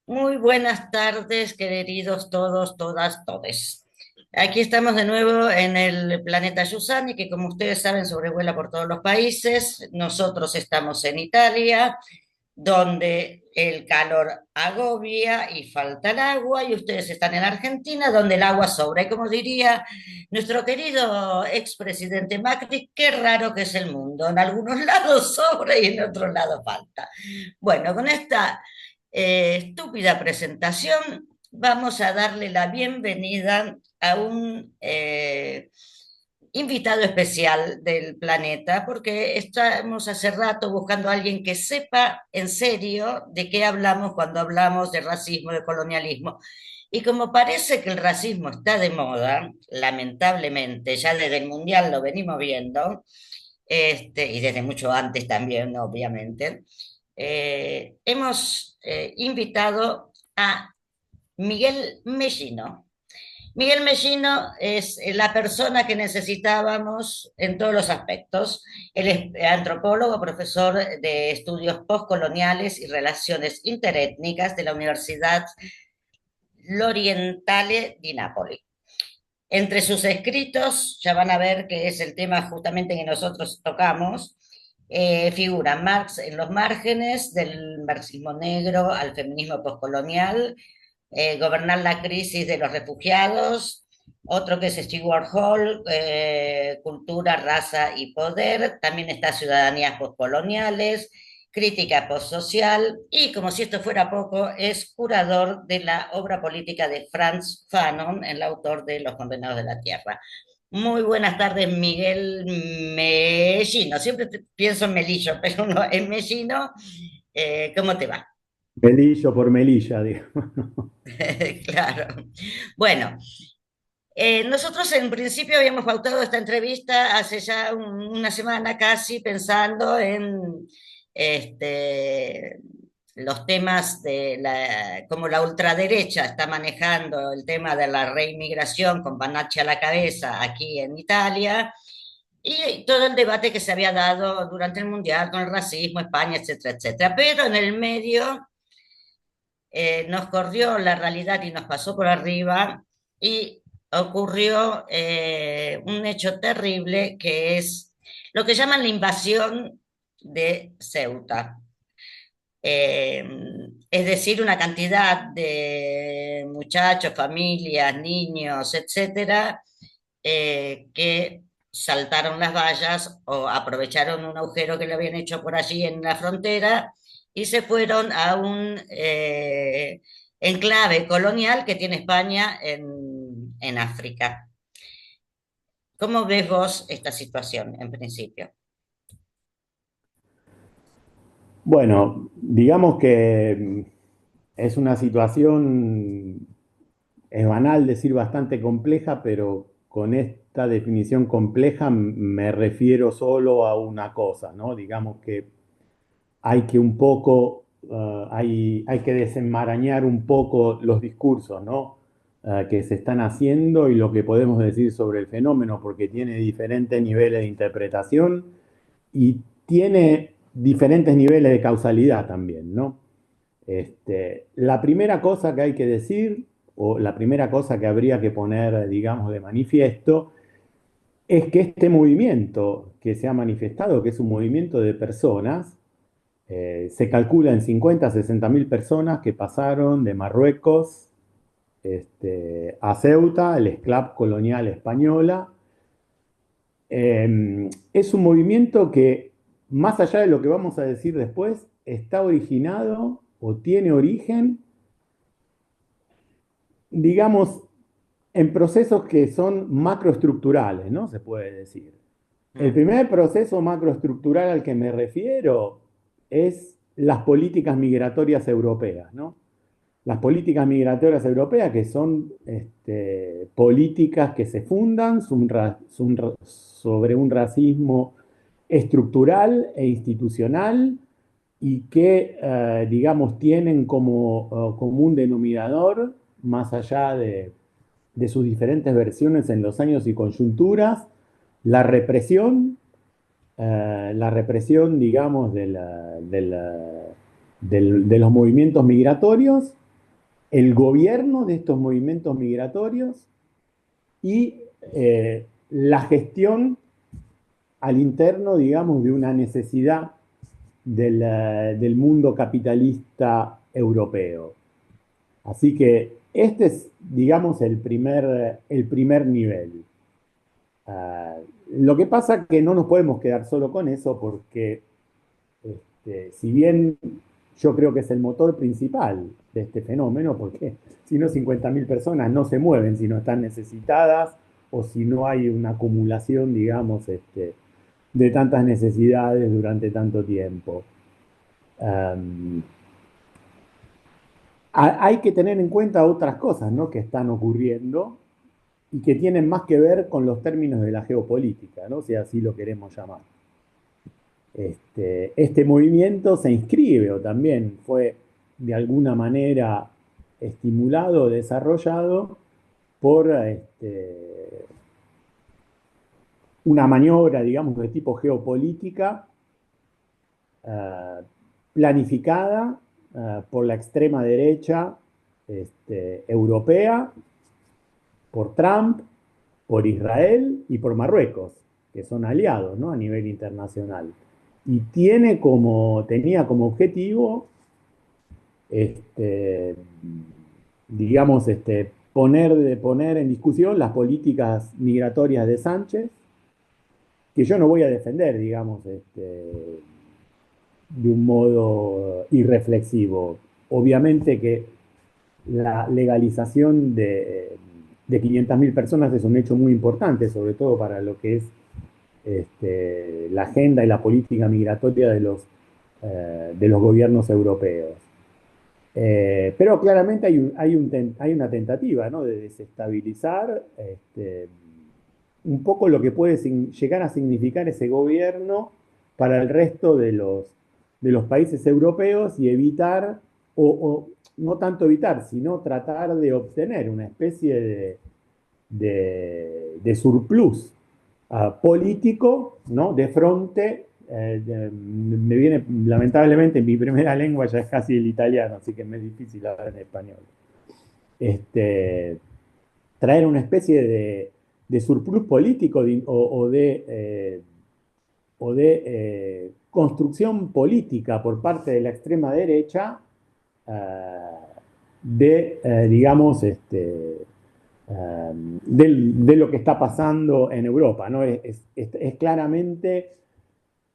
Muy buenas tardes, queridos todos, todas, todes. Aquí estamos de nuevo en el planeta Yusani, que como ustedes saben sobrevuela por todos los países. Nosotros estamos en Italia, donde el calor agobia y falta el agua, y ustedes están en Argentina, donde el agua sobra. Y como diría nuestro querido expresidente Macri, qué raro que es el mundo. En algunos lados sobra y en otros lados falta. Bueno, con esta estúpida presentación, vamos a darle la bienvenida a un invitado especial del planeta, porque estamos hace rato buscando a alguien que sepa en serio de qué hablamos cuando hablamos de racismo, de colonialismo. Y como parece que el racismo está de moda, lamentablemente, ya desde el Mundial lo venimos viendo, y desde mucho antes también, obviamente, hemos invitado a Miguel Mellino. Miguel Mellino es la persona que necesitábamos en todos los aspectos. Él es antropólogo, profesor de estudios postcoloniales y relaciones interétnicas de la Universidad L'Orientale di Nápoles. Entre sus escritos, ya van a ver que es el tema justamente que nosotros tocamos, figura Marx en los márgenes, del marxismo negro al feminismo postcolonial, gobernar la crisis de los refugiados, otro que es Stewart Hall, cultura, raza y poder, también está ciudadanías postcoloniales, crítica postsocial, y como si esto fuera poco, es curador de la obra política de Franz Fanon, el autor de Los Condenados de la Tierra. Muy buenas tardes, Miguel Mellino. Siempre pienso en Melillo, pero no, en Mellino. ¿Cómo te va? Melillo por Melilla, digo. Claro. Bueno, nosotros en principio habíamos pautado esta entrevista hace ya una semana casi pensando en este, los temas de cómo la ultraderecha está manejando el tema de la reinmigración con Panacci a la cabeza aquí en Italia y todo el debate que se había dado durante el Mundial con el racismo, España, etcétera, etcétera. Pero en el medio nos corrió la realidad y nos pasó por arriba y ocurrió un hecho terrible que es lo que llaman la invasión de Ceuta. Eh, es decir, una cantidad de muchachos, familias, niños, etcétera, que saltaron las vallas o aprovecharon un agujero que le habían hecho por allí en la frontera y se fueron a un enclave colonial que tiene España en África. ¿Cómo ves vos esta situación en principio? Bueno, digamos que es una situación, es banal decir bastante compleja, pero con esta definición compleja me refiero solo a una cosa, ¿no? Digamos que hay que un poco, hay que desenmarañar un poco los discursos, ¿no? Que se están haciendo y lo que podemos decir sobre el fenómeno, porque tiene diferentes niveles de interpretación y tiene diferentes niveles de causalidad también, ¿no? La primera cosa que hay que decir, o la primera cosa que habría que poner, digamos, de manifiesto, es que este movimiento que se ha manifestado, que es un movimiento de personas, se calcula en 50 60 mil personas que pasaron de Marruecos a Ceuta, el esclave colonial española. Es un movimiento que, más allá de lo que vamos a decir después, está originado o tiene origen, digamos, en procesos que son macroestructurales, ¿no? Se puede decir. El Mm. primer proceso macroestructural al que me refiero es las políticas migratorias europeas, ¿no? Las políticas migratorias europeas, que son políticas que se fundan sobre un racismo estructural e institucional y que, digamos, tienen como común denominador, más allá de sus diferentes versiones en los años y coyunturas, la represión, digamos, de los movimientos migratorios el gobierno de estos movimientos migratorios y la gestión al interno, digamos, de una necesidad del mundo capitalista europeo. Así que este es, digamos, el primer nivel. Lo que pasa es que no nos podemos quedar solo con eso porque si bien yo creo que es el motor principal de este fenómeno, porque si no 50.000 personas no se mueven si no están necesitadas o si no hay una acumulación, digamos, de tantas necesidades durante tanto tiempo. Um, Hay que tener en cuenta otras cosas, ¿no?, que están ocurriendo y que tienen más que ver con los términos de la geopolítica, ¿no?, si así lo queremos llamar. Este movimiento se inscribe o también fue de alguna manera estimulado, desarrollado por una maniobra, digamos, de tipo geopolítica uh, planificada por la extrema derecha europea, por Trump, por Israel y por Marruecos, que son aliados, ¿no?, a nivel internacional. Y tenía como objetivo, digamos, poner en discusión las políticas migratorias de Sánchez, que yo no voy a defender, digamos, de un modo irreflexivo. Obviamente que la legalización de 500.000 personas es un hecho muy importante, sobre todo para lo que es la agenda y la política migratoria de los gobiernos europeos. Pero claramente hay una tentativa, ¿no?, de desestabilizar un poco lo que puede llegar a significar ese gobierno para el resto de los países europeos y evitar, o no tanto evitar, sino tratar de obtener una especie de surplus político, ¿no?, de frente. Me viene, lamentablemente, mi primera lengua ya es casi el italiano, así que me es difícil hablar en español. Este, Traer una especie de surplus político o de construcción política por parte de la extrema derecha digamos, de lo que está pasando en Europa, ¿no? Es claramente,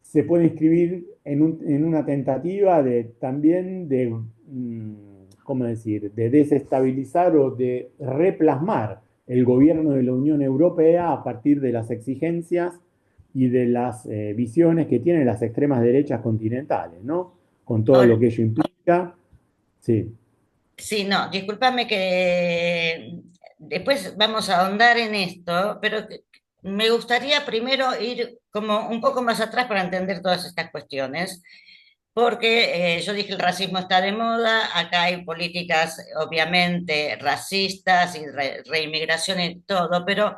se puede inscribir en una tentativa también ¿cómo decir?, de desestabilizar o de replasmar el gobierno de la Unión Europea a partir de las exigencias y de las visiones que tienen las extremas derechas continentales, ¿no? Con todo lo Ahora, que ello implica. Sí. sí, no, discúlpame que después vamos a ahondar en esto, pero me gustaría primero ir como un poco más atrás para entender todas estas cuestiones, porque yo dije el racismo está de moda, acá hay políticas obviamente racistas y reinmigración y todo, pero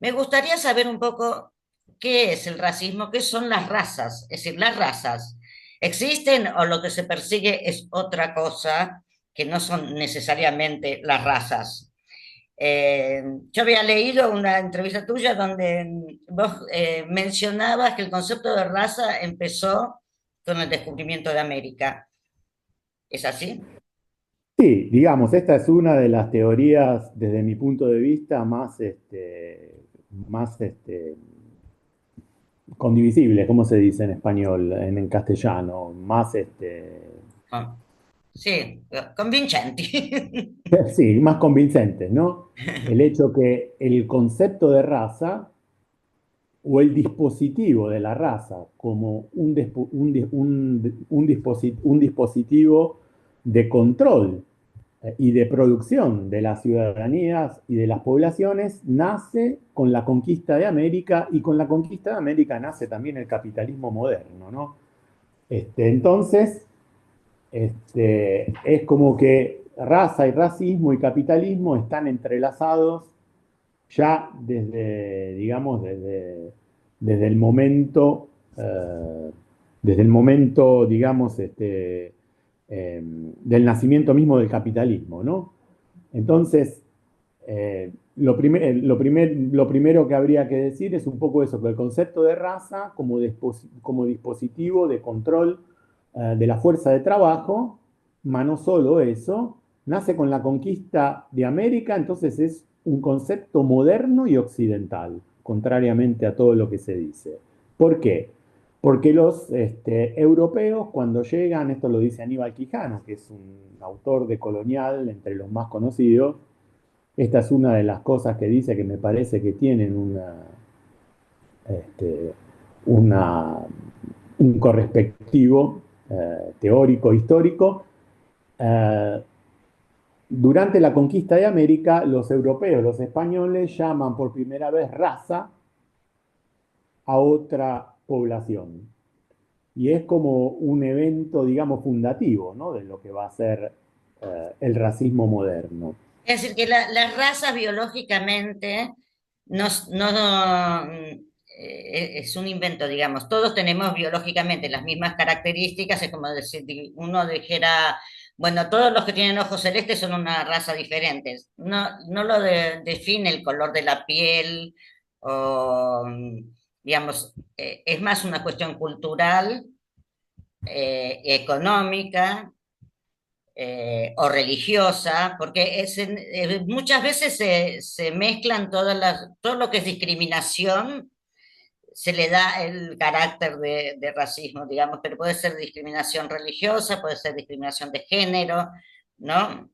me gustaría saber un poco qué es el racismo, qué son las razas, es decir, las razas. ¿Existen o lo que se persigue es otra cosa que no son necesariamente las razas? Yo había leído una entrevista tuya donde vos mencionabas que el concepto de raza empezó con el descubrimiento de América. ¿Es así? Sí, digamos, esta es una de las teorías, desde mi punto de vista, más condivisibles, ¿cómo se dice en español, en castellano? Más, Ah, sí, convincenti. sí, más convincentes, ¿no? El hecho que el concepto de raza o el dispositivo de la raza como un dispositivo de control y de producción de las ciudadanías y de las poblaciones nace con la conquista de América, y con la conquista de América nace también el capitalismo moderno, ¿no? Entonces, es como que raza y racismo y capitalismo están entrelazados ya digamos, desde el momento, desde el momento, digamos, del nacimiento mismo del capitalismo, ¿no? Entonces, lo primero que habría que decir es un poco eso, que el concepto de raza como dispositivo de control de la fuerza de trabajo, más no solo eso, nace con la conquista de América, entonces es un concepto moderno y occidental, contrariamente a todo lo que se dice. ¿Por qué? Porque los europeos cuando llegan, esto lo dice Aníbal Quijano, que es un autor de colonial entre los más conocidos, esta es una de las cosas que dice que me parece que tienen este, una- un correspectivo teórico, histórico. Eh, Durante la conquista de América, los europeos, los españoles, llaman por primera vez raza a otra población. Y es como un evento, digamos, fundativo, ¿no? De lo que va a ser el racismo moderno. Es decir, que las razas biológicamente es un invento, digamos. Todos tenemos biológicamente las mismas características. Es como decir, uno dijera, bueno, todos los que tienen ojos celestes son una raza diferente. No lo define el color de la piel o, digamos, es más una cuestión cultural, económica, o religiosa, porque muchas veces se mezclan todo lo que es discriminación, se le da el carácter de racismo, digamos, pero puede ser discriminación religiosa, puede ser discriminación de género, ¿no?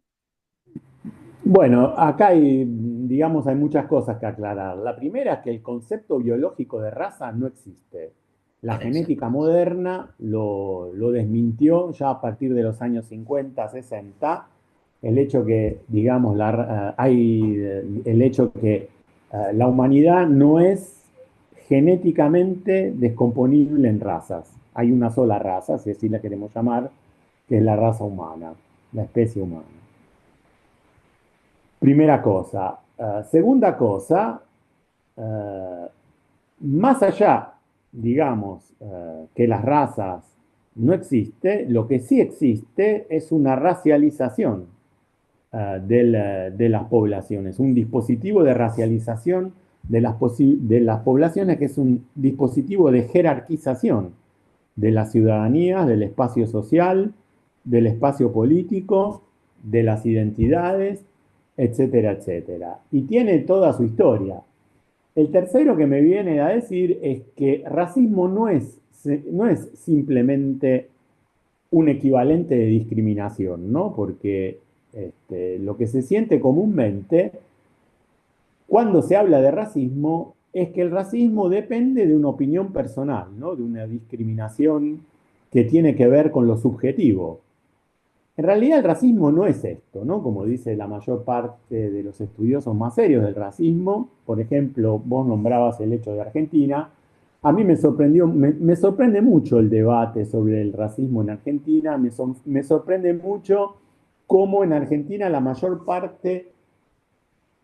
Bueno, acá hay, digamos, hay muchas cosas que aclarar. La primera es que el concepto biológico de raza no existe. La Por eso. genética moderna lo desmintió ya a partir de los años 50, 60. El hecho que, digamos, el hecho que la humanidad no es genéticamente descomponible en razas. Hay una sola raza, si así la queremos llamar, que es la raza humana, la especie humana. Primera cosa. Segunda cosa, eh, más allá, digamos, que las razas no existe, lo que sí existe es una racialización de las poblaciones, un dispositivo de racialización de las poblaciones que es un dispositivo de jerarquización de las ciudadanías, del espacio social, del espacio político, de las identidades, etcétera, etcétera. Y tiene toda su historia. El tercero que me viene a decir es que racismo no es simplemente un equivalente de discriminación, ¿no? Porque lo que se siente comúnmente cuando se habla de racismo es que el racismo depende de una opinión personal, ¿no? De una discriminación que tiene que ver con lo subjetivo. En realidad el racismo no es esto, ¿no? Como dice la mayor parte de los estudiosos más serios del racismo, por ejemplo, vos nombrabas el hecho de Argentina, a mí me sorprende mucho el debate sobre el racismo en Argentina, me sorprende mucho cómo en Argentina la mayor parte,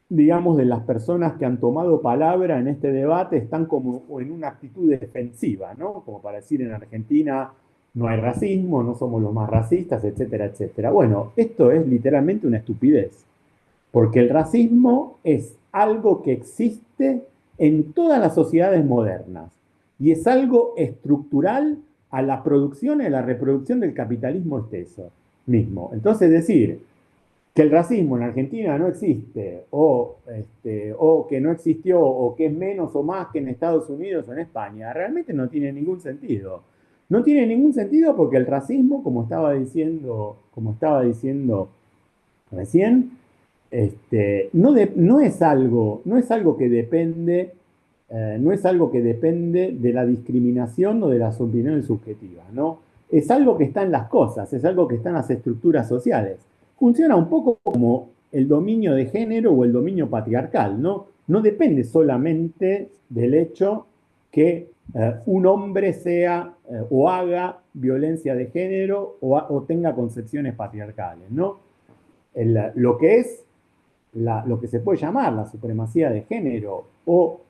digamos, de las personas que han tomado palabra en este debate están como en una actitud defensiva, ¿no? Como para decir en Argentina no hay racismo, no somos los más racistas, etcétera, etcétera. Bueno, esto es literalmente una estupidez, porque el racismo es algo que existe en todas las sociedades modernas y es algo estructural a la producción y a la reproducción del capitalismo exceso mismo. Entonces, decir que el racismo en Argentina no existe, o que no existió, o que es menos o más que en Estados Unidos o en España, realmente no tiene ningún sentido. No tiene ningún sentido porque el racismo, como estaba diciendo recién, no es algo que depende, no es algo que depende de la discriminación o de las opiniones subjetivas, ¿no? Es algo que está en las cosas, es algo que está en las estructuras sociales. Funciona un poco como el dominio de género o el dominio patriarcal, ¿no? No depende solamente del hecho que un hombre sea o haga violencia de género o tenga concepciones patriarcales, ¿no? Lo que es lo que se puede llamar la supremacía de género o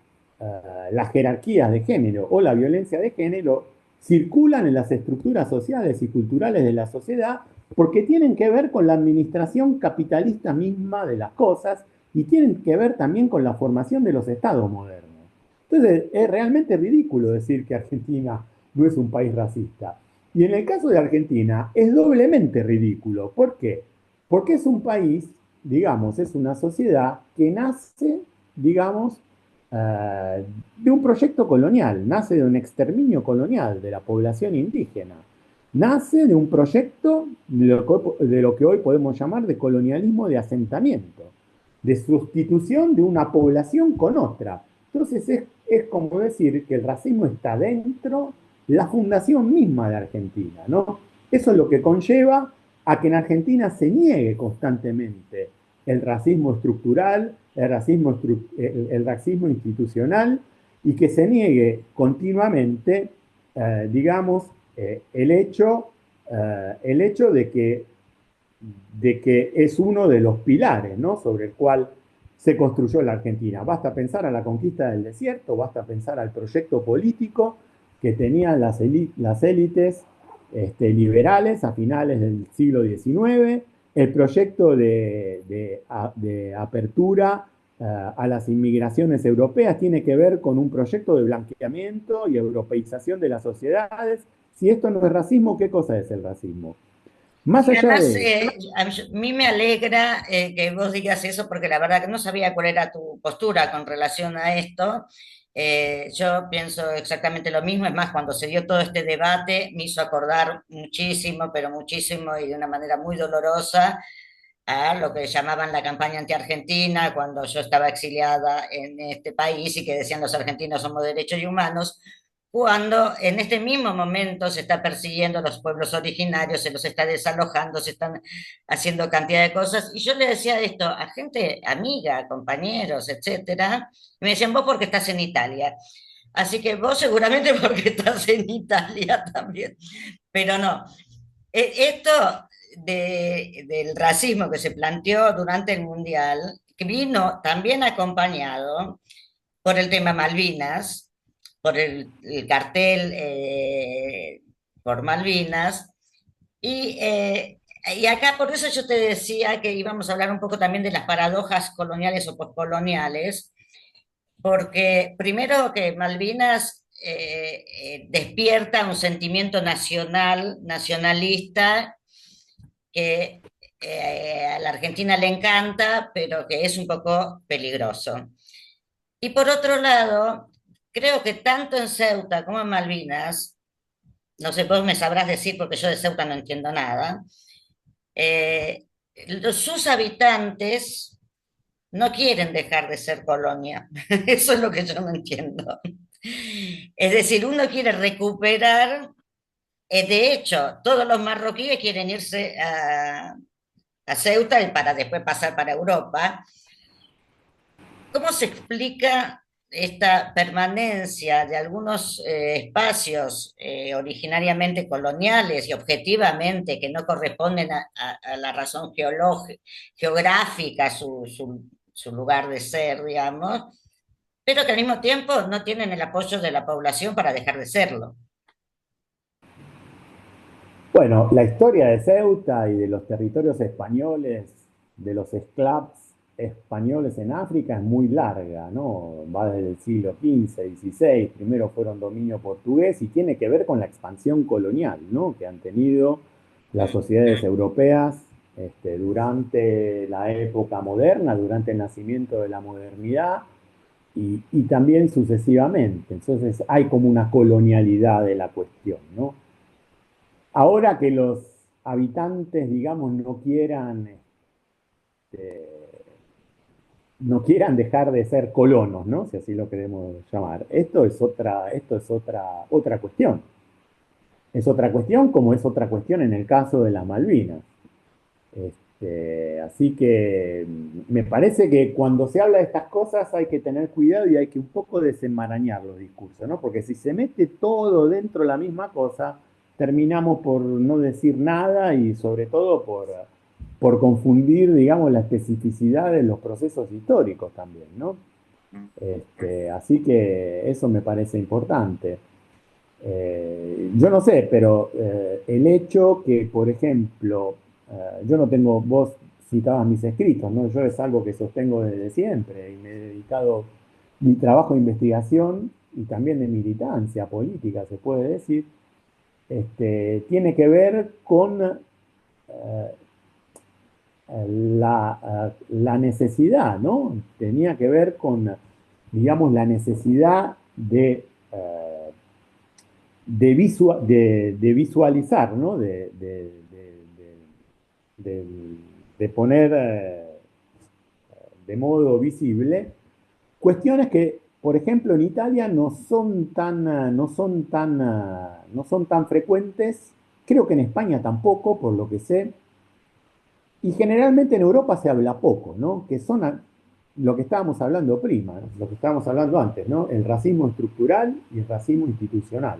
las jerarquías de género o la violencia de género circulan en las estructuras sociales y culturales de la sociedad porque tienen que ver con la administración capitalista misma de las cosas y tienen que ver también con la formación de los estados modernos. Entonces, es realmente ridículo decir que Argentina no es un país racista. Y en el caso de Argentina es doblemente ridículo. ¿Por qué? Porque es un país, digamos, es una sociedad que nace, digamos, de un proyecto colonial, nace de un exterminio colonial de la población indígena, nace de un proyecto de lo que hoy podemos llamar de colonialismo de asentamiento, de sustitución de una población con otra. Entonces es como decir que el racismo está dentro de la fundación misma de Argentina, ¿no? Eso es lo que conlleva a que en Argentina se niegue constantemente el racismo estructural, el racismo institucional y que se niegue continuamente, digamos, el hecho de que es uno de los pilares, ¿no? Sobre el cual se construyó la Argentina. Basta pensar a la conquista del desierto, basta pensar al proyecto político que tenían las élites liberales a finales del siglo XIX, el proyecto de apertura a las inmigraciones europeas tiene que ver con un proyecto de blanqueamiento y europeización de las sociedades. Si esto no es racismo, ¿qué cosa es el racismo? Más Y allá además, de... a mí me alegra que vos digas eso, porque la verdad que no sabía cuál era tu postura con relación a esto. Yo pienso exactamente lo mismo, es más, cuando se dio todo este debate me hizo acordar muchísimo, pero muchísimo y de una manera muy dolorosa a lo que llamaban la campaña anti-argentina cuando yo estaba exiliada en este país y que decían los argentinos somos derechos y humanos, cuando en este mismo momento se está persiguiendo a los pueblos originarios, se los está desalojando, se están haciendo cantidad de cosas. Y yo le decía esto a gente amiga, compañeros, etcétera, y me decían, vos porque estás en Italia. Así que vos seguramente porque estás en Italia también. Pero no, esto del racismo que se planteó durante el Mundial, que vino también acompañado por el tema Malvinas, por el cartel por Malvinas, y acá por eso yo te decía que íbamos a hablar un poco también de las paradojas coloniales o postcoloniales, porque primero que Malvinas despierta un sentimiento nacional, nacionalista, que a la Argentina le encanta, pero que es un poco peligroso. Y por otro lado, creo que tanto en Ceuta como en Malvinas, no sé, vos me sabrás decir porque yo de Ceuta no entiendo nada, eh, sus habitantes no quieren dejar de ser colonia. Eso es lo que yo no entiendo. Es decir, uno quiere recuperar, de hecho, todos los marroquíes quieren irse a Ceuta y para después pasar para Europa. ¿Cómo se explica esta permanencia de algunos espacios originariamente coloniales y objetivamente que no corresponden a la razón geográfica, su lugar de ser, digamos, pero que al mismo tiempo no tienen el apoyo de la población para dejar de serlo? Bueno, la historia de Ceuta y de los territorios españoles, de los esclavos españoles en África es muy larga, ¿no? Va desde el siglo XV, XVI, primero fueron dominio portugués y tiene que ver con la expansión colonial, ¿no? Que han tenido las sociedades europeas durante la época moderna, durante el nacimiento de la modernidad y también sucesivamente. Entonces hay como una colonialidad de la cuestión, ¿no? Ahora que los habitantes, digamos, no quieran dejar de ser colonos, ¿no? Si así lo queremos llamar. Otra cuestión. Es otra cuestión como es otra cuestión en el caso de las Malvinas. Así que me parece que cuando se habla de estas cosas hay que tener cuidado y hay que un poco desenmarañar los discursos, ¿no? Porque si se mete todo dentro de la misma cosa, terminamos por no decir nada y sobre todo por confundir, digamos, la especificidad de los procesos históricos también, ¿no? Así que eso me parece importante. Yo no sé, pero el hecho que, por ejemplo, yo no tengo, vos citabas mis escritos, ¿no? Yo es algo que sostengo desde siempre y me he dedicado mi trabajo de investigación y también de militancia política, se puede decir, tiene que ver con la necesidad, ¿no? Tenía que ver con, digamos, la necesidad de visualizar, ¿no? De- de poner de modo visible cuestiones que, por ejemplo, en Italia no son tan frecuentes, creo que en España tampoco, por lo que sé, y generalmente en Europa se habla poco, ¿no? Que son lo que estábamos hablando prima, ¿no? Lo que estábamos hablando antes, ¿no? El racismo estructural y el racismo institucional.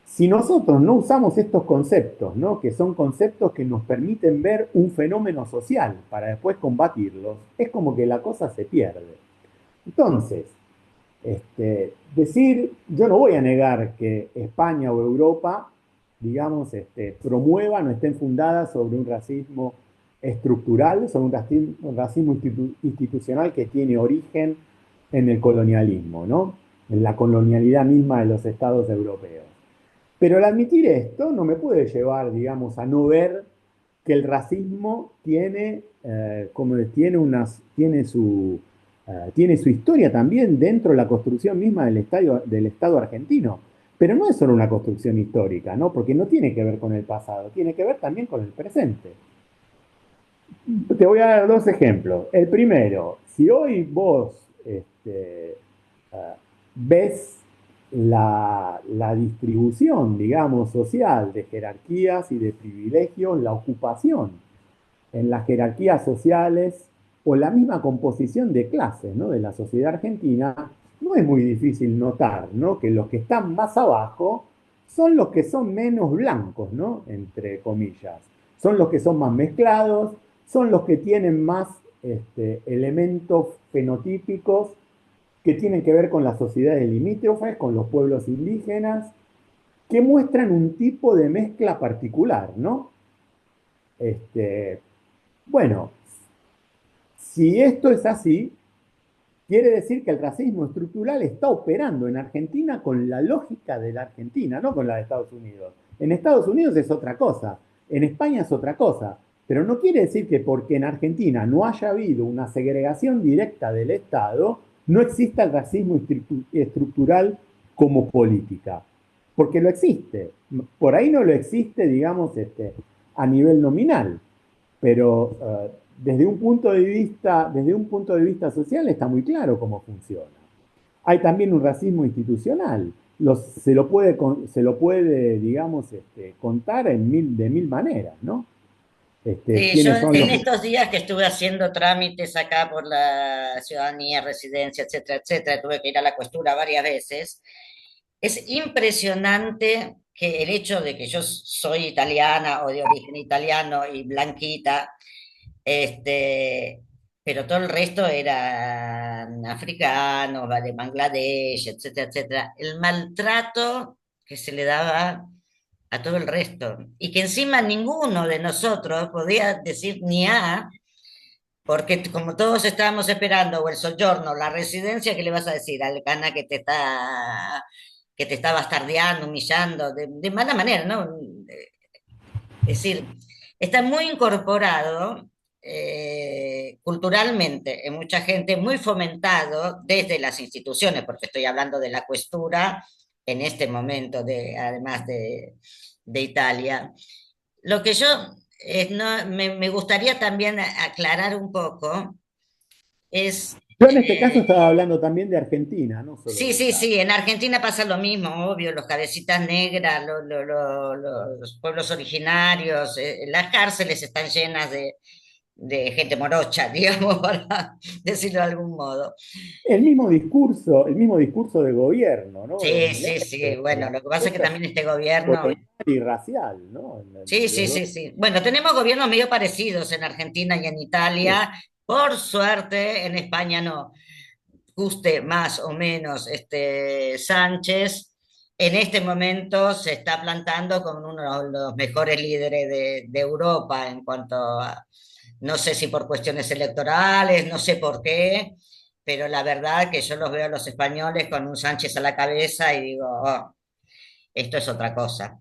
Si nosotros no usamos estos conceptos, ¿no? Que son conceptos que nos permiten ver un fenómeno social para después combatirlos, es como que la cosa se pierde. Entonces, decir, yo no voy a negar que España o Europa, digamos, promuevan o estén fundadas sobre un racismo estructural, sobre un racismo institucional que tiene origen en el colonialismo, ¿no? En la colonialidad misma de los estados europeos. Pero al admitir esto no me puede llevar, digamos, a no ver que el racismo tiene su historia también dentro de la construcción misma del Estado argentino. Pero no es solo una construcción histórica, ¿no? Porque no tiene que ver con el pasado, tiene que ver también con el presente. Te voy a dar dos ejemplos. El primero, si hoy vos ves la distribución, digamos, social de jerarquías y de privilegios, la ocupación en las jerarquías sociales o la misma composición de clases, ¿no? De la sociedad argentina, no es muy difícil notar, ¿no? Que los que están más abajo son los que son menos blancos, ¿no? Entre comillas. Son los que son más mezclados, son los que tienen más elementos fenotípicos que tienen que ver con las sociedades limítrofes, con los pueblos indígenas, que muestran un tipo de mezcla particular, ¿no? Este, bueno, si esto es así, quiere decir que el racismo estructural está operando en Argentina con la lógica de la Argentina, no con la de Estados Unidos. En Estados Unidos es otra cosa, en España es otra cosa, pero no quiere decir que porque en Argentina no haya habido una segregación directa del Estado, no exista el racismo estructural como política, porque lo existe. Por ahí no lo existe, digamos, a nivel nominal, pero desde un punto de vista social está muy claro cómo funciona. Hay también un racismo institucional. Se lo puede, digamos, contar de mil maneras, ¿no? Sí, yo ¿Quiénes son en los que... estos días que estuve haciendo trámites acá por la ciudadanía, residencia, etcétera, etcétera, tuve que ir a la cuestura varias veces. Es impresionante que el hecho de que yo soy italiana o de origen italiano y blanquita, este, pero todo el resto eran africanos, de Bangladesh, etcétera, etcétera, el maltrato que se le daba a todo el resto, y que encima ninguno de nosotros podía decir ni a, porque como todos estábamos esperando o el soggiorno, la residencia, ¿qué le vas a decir al cana que te está bastardeando, humillando, de mala manera, ¿no? Es decir, está muy incorporado culturalmente en mucha gente, muy fomentado desde las instituciones, porque estoy hablando de la questura en este momento, además de Italia. Lo que yo me gustaría también aclarar un poco es, Yo en este caso estaba hablando también de Argentina, no solo sí, de sí, Italia. sí, en Argentina pasa lo mismo, obvio, los cabecitas negras, los pueblos originarios, las cárceles están llenas de gente morocha, digamos, para decirlo de algún modo. El mismo discurso de gobierno, ¿no? De Sí, Milei, sí, sí, bueno, la lo que pasa es que derecha también este gobierno, colonial y racial, ¿no? sí, sí, sí, sí. Bueno, tenemos gobiernos medio parecidos en Argentina y en Italia. Por suerte, en España no. Guste más o menos Sánchez. en este momento se está plantando como uno de los mejores líderes de Europa en cuanto a, no sé si por cuestiones electorales, no sé por qué, pero la verdad que yo los veo a los españoles con un Sánchez a la cabeza y digo, "Oh, esto es otra cosa".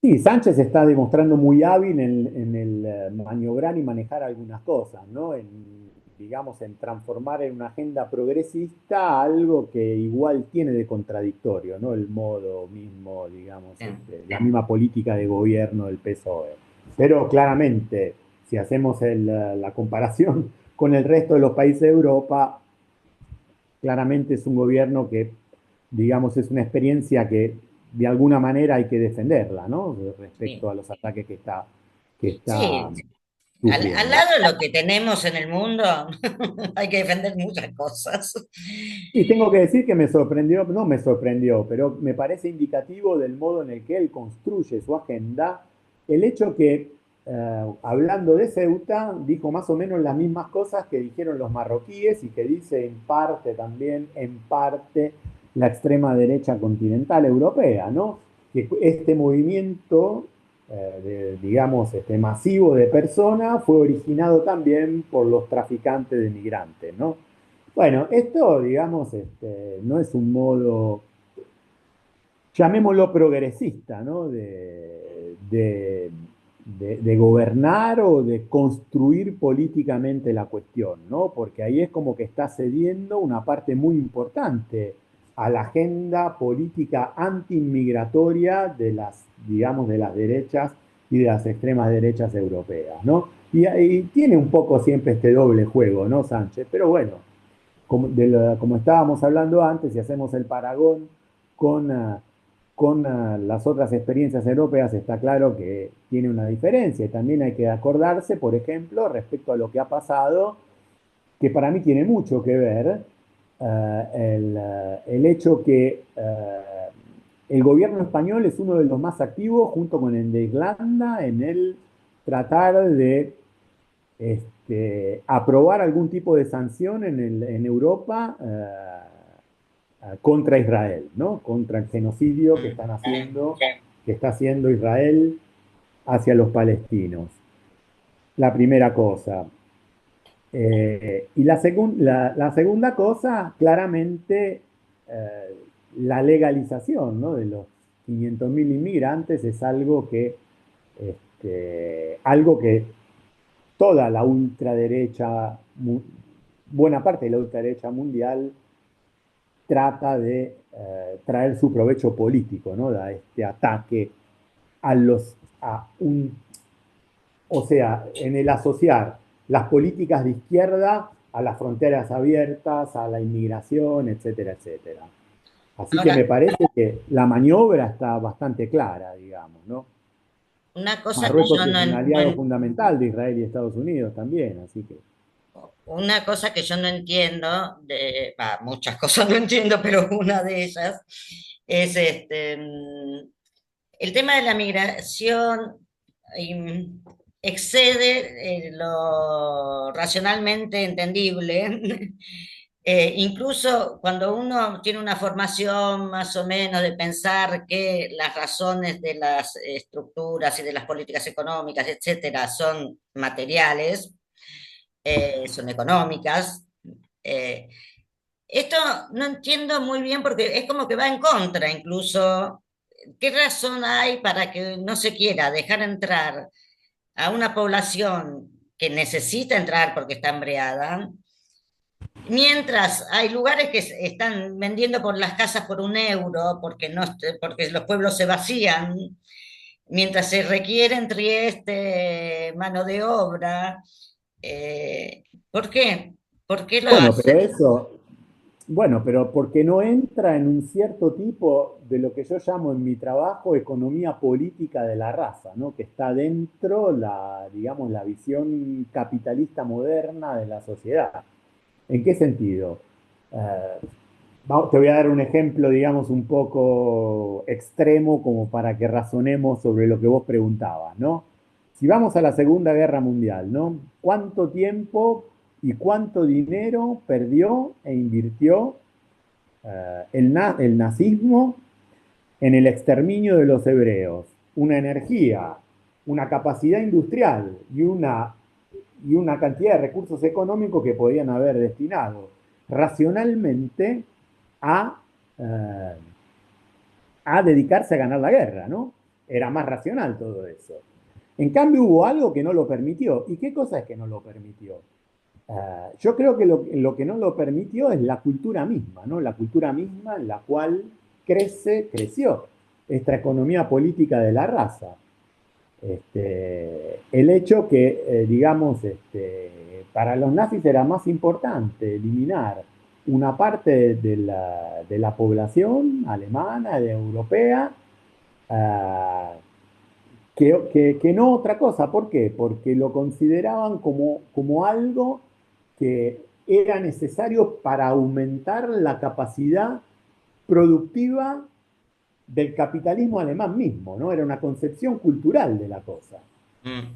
Sí, Sánchez está demostrando muy hábil en el maniobrar y manejar algunas cosas, ¿no? Digamos, en transformar en una agenda progresista algo que igual tiene de contradictorio, ¿no? El modo mismo, digamos, Sí, la misma política de gobierno del PSOE. Pero claramente, si hacemos la comparación con el resto de los países de Europa, claramente es un gobierno que, digamos, es una experiencia que de alguna manera hay que defenderla, ¿no? Respecto sí. a los ataques que está Sí, al sufriendo. lado de lo que tenemos en el mundo, hay que defender muchas cosas. Y tengo que decir que me sorprendió, no me sorprendió, pero me parece indicativo del modo en el que él construye su agenda, el hecho que, hablando de Ceuta, dijo más o menos las mismas cosas que dijeron los marroquíes y que dice en parte también, en parte, la extrema derecha continental europea, ¿no? Que este movimiento, digamos, masivo de personas fue originado también por los traficantes de migrantes, ¿no? Bueno, esto, digamos, no es un modo, llamémoslo progresista, ¿no? De gobernar o de construir políticamente la cuestión, ¿no? Porque ahí es como que está cediendo una parte muy importante a la agenda política anti-inmigratoria de las, digamos, de las derechas y de las extremas derechas europeas, ¿no? Y tiene un poco siempre este doble juego, ¿no, Sánchez? Pero bueno, como estábamos hablando antes, si hacemos el paragón con, las otras experiencias europeas, está claro que tiene una diferencia. Y también hay que acordarse, por ejemplo, respecto a lo que ha pasado, que para mí tiene mucho que ver, el hecho que el gobierno español es uno de los más activos, junto con el de Irlanda, en el tratar de aprobar algún tipo de sanción en Europa, contra Israel, ¿no? Contra el genocidio Mm. que está haciendo Israel hacia los palestinos. La primera cosa. Y la segunda cosa, claramente, eh, la legalización, ¿no? De los 500.000 inmigrantes es algo que toda la ultraderecha, buena parte de la ultraderecha mundial trata de traer su provecho político, ¿no? A este ataque o sea, en el asociar las políticas de izquierda a las fronteras abiertas, a la inmigración, etcétera, etcétera. Así que me Ahora, parece que la maniobra está bastante clara, digamos, ¿no? una cosa que Marruecos yo es un aliado fundamental de Israel y Estados Unidos también, así que. una cosa que yo no entiendo, muchas cosas no entiendo, pero una de ellas es el tema de la migración. Excede lo racionalmente entendible. Incluso cuando uno tiene una formación más o menos de pensar que las razones de las estructuras y de las políticas económicas, etcétera, son materiales, son económicas. eh, Esto no entiendo muy bien porque es como que va en contra incluso. ¿Qué razón hay para que no se quiera dejar entrar a una población que necesita entrar porque está hambreada, mientras hay lugares que están vendiendo por las casas por 1 euro porque, no, porque los pueblos se vacían, mientras se requiere en Trieste mano de obra? ¿Por qué? ¿Por qué lo Bueno, pero hacen? eso, bueno, pero porque no entra en un cierto tipo de lo que yo llamo en mi trabajo economía política de la raza, ¿no? Que está dentro digamos, la visión capitalista moderna de la sociedad. ¿En qué sentido? Eh, te voy a dar un ejemplo, digamos, un poco extremo como para que razonemos sobre lo que vos preguntabas, ¿no? Si vamos a la Segunda Guerra Mundial, ¿no? ¿Cuánto tiempo y cuánto dinero perdió e invirtió el nazismo en el exterminio de los hebreos, una energía, una capacidad industrial y una cantidad de recursos económicos que podían haber destinado racionalmente a, eh, a dedicarse a ganar la guerra, ¿no? Era más racional todo eso. En cambio hubo algo que no lo permitió. ¿Y qué cosa es que no lo permitió? Yo creo que lo que no lo permitió es la cultura misma, ¿no? La cultura misma en la cual creció esta economía política de la raza. El hecho que, digamos, para los nazis era más importante eliminar una parte de la población alemana, de europea, ah, que no otra cosa. ¿Por qué? Porque lo consideraban como algo que era necesario para aumentar la capacidad productiva del capitalismo alemán mismo, ¿no? Era una concepción cultural de la cosa.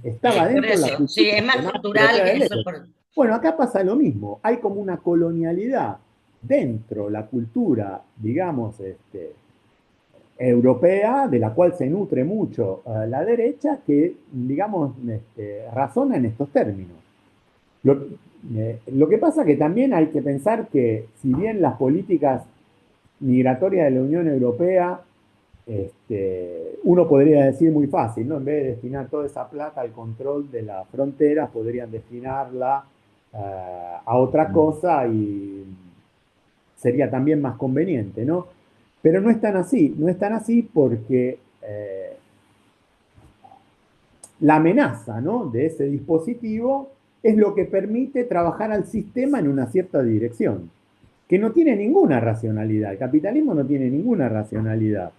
Estaba Por dentro de la eso, sí, cultura es más alemana cultural europea que del eso. Este. Bueno, acá pasa lo mismo. Hay como una colonialidad dentro de la cultura, digamos, europea, de la cual se nutre mucho la derecha, que, digamos, razona en estos términos. Lo, lo que pasa que también hay que pensar que si bien las políticas migratorias de la Unión Europea, uno podría decir muy fácil, ¿no? En vez de destinar toda esa plata al control de las fronteras, podrían destinarla a otra cosa y sería también más conveniente, ¿no? Pero no es tan así, no es tan así porque la amenaza, ¿no? De ese dispositivo es lo que permite trabajar al sistema en una cierta dirección, que no tiene ninguna racionalidad. El capitalismo no tiene ninguna racionalidad,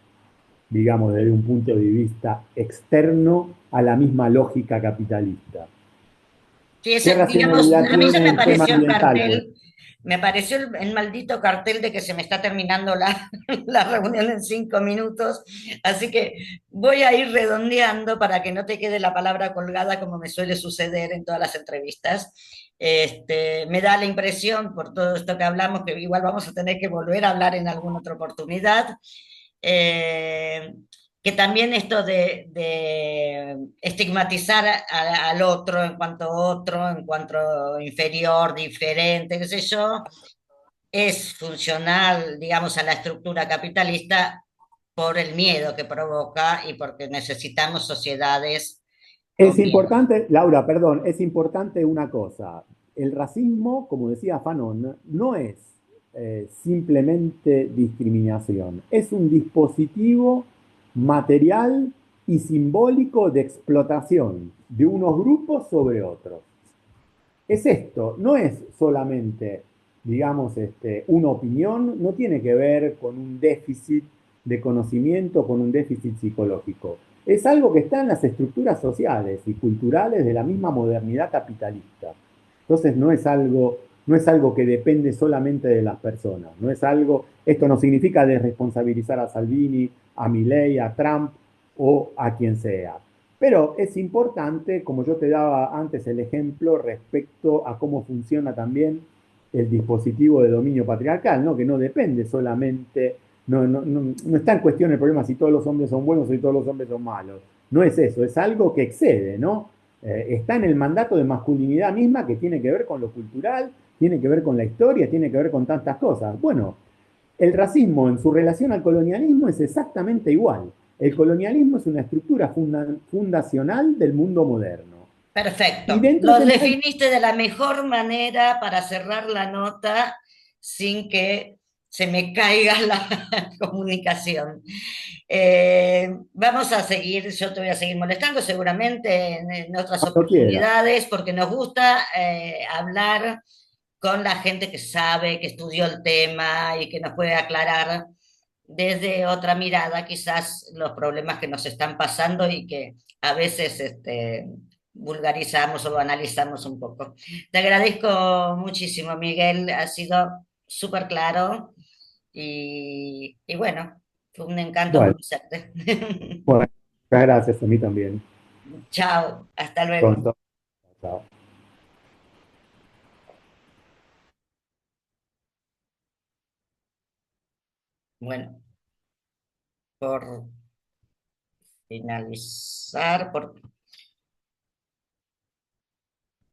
digamos, desde un punto de vista externo a la misma lógica capitalista. Sí, ¿Qué digamos, racionalidad a mí se tiene me el tema apareció el ambiental, por ejemplo? cartel, me apareció el maldito cartel de que se me está terminando la reunión en 5 minutos, así que voy a ir redondeando para que no te quede la palabra colgada como me suele suceder en todas las entrevistas. Me da la impresión, por todo esto que hablamos, que igual vamos a tener que volver a hablar en alguna otra oportunidad. Eh, que también esto de estigmatizar al otro en cuanto inferior, diferente, qué sé yo, es funcional, digamos, a la estructura capitalista por el miedo que provoca y porque necesitamos sociedades con Es miedo. importante, Laura, perdón, es importante una cosa. El racismo, como decía Fanon, no es simplemente discriminación, es un dispositivo material y simbólico de explotación de unos grupos sobre otros. Es esto, no es solamente, digamos, una opinión, no tiene que ver con un déficit de conocimiento, con un déficit psicológico. Es algo que está en las estructuras sociales y culturales de la misma modernidad capitalista. Entonces no es algo que depende solamente de las personas, no es algo, esto no significa desresponsabilizar a Salvini, a Milei, a Trump o a quien sea. Pero es importante, como yo te daba antes el ejemplo, respecto a cómo funciona también el dispositivo de dominio patriarcal, ¿no? Que no depende solamente, no está en cuestión el problema si todos los hombres son buenos o si todos los hombres son malos. No es eso, es algo que excede, ¿no? Está en el mandato de masculinidad misma que tiene que ver con lo cultural, tiene que ver con la historia, tiene que ver con tantas cosas. Bueno, el racismo en su relación al colonialismo es exactamente igual. El colonialismo es una estructura fundacional del mundo moderno. Y Perfecto. dentro Lo se encuentra... definiste de la mejor manera para cerrar la nota sin que se me caiga la comunicación. Vamos a seguir, yo te voy a seguir molestando seguramente en otras Cuando quiera. oportunidades porque nos gusta hablar con la gente que sabe, que estudió el tema y que nos puede aclarar desde otra mirada quizás los problemas que nos están pasando y que a veces vulgarizamos o banalizamos un poco. Te agradezco muchísimo, Miguel, ha sido súper claro y bueno, fue un encanto Bueno, conocerte. bueno, muchas gracias a mí también. Chao, hasta luego. Pronto. Chao. Bueno. por finalizar, por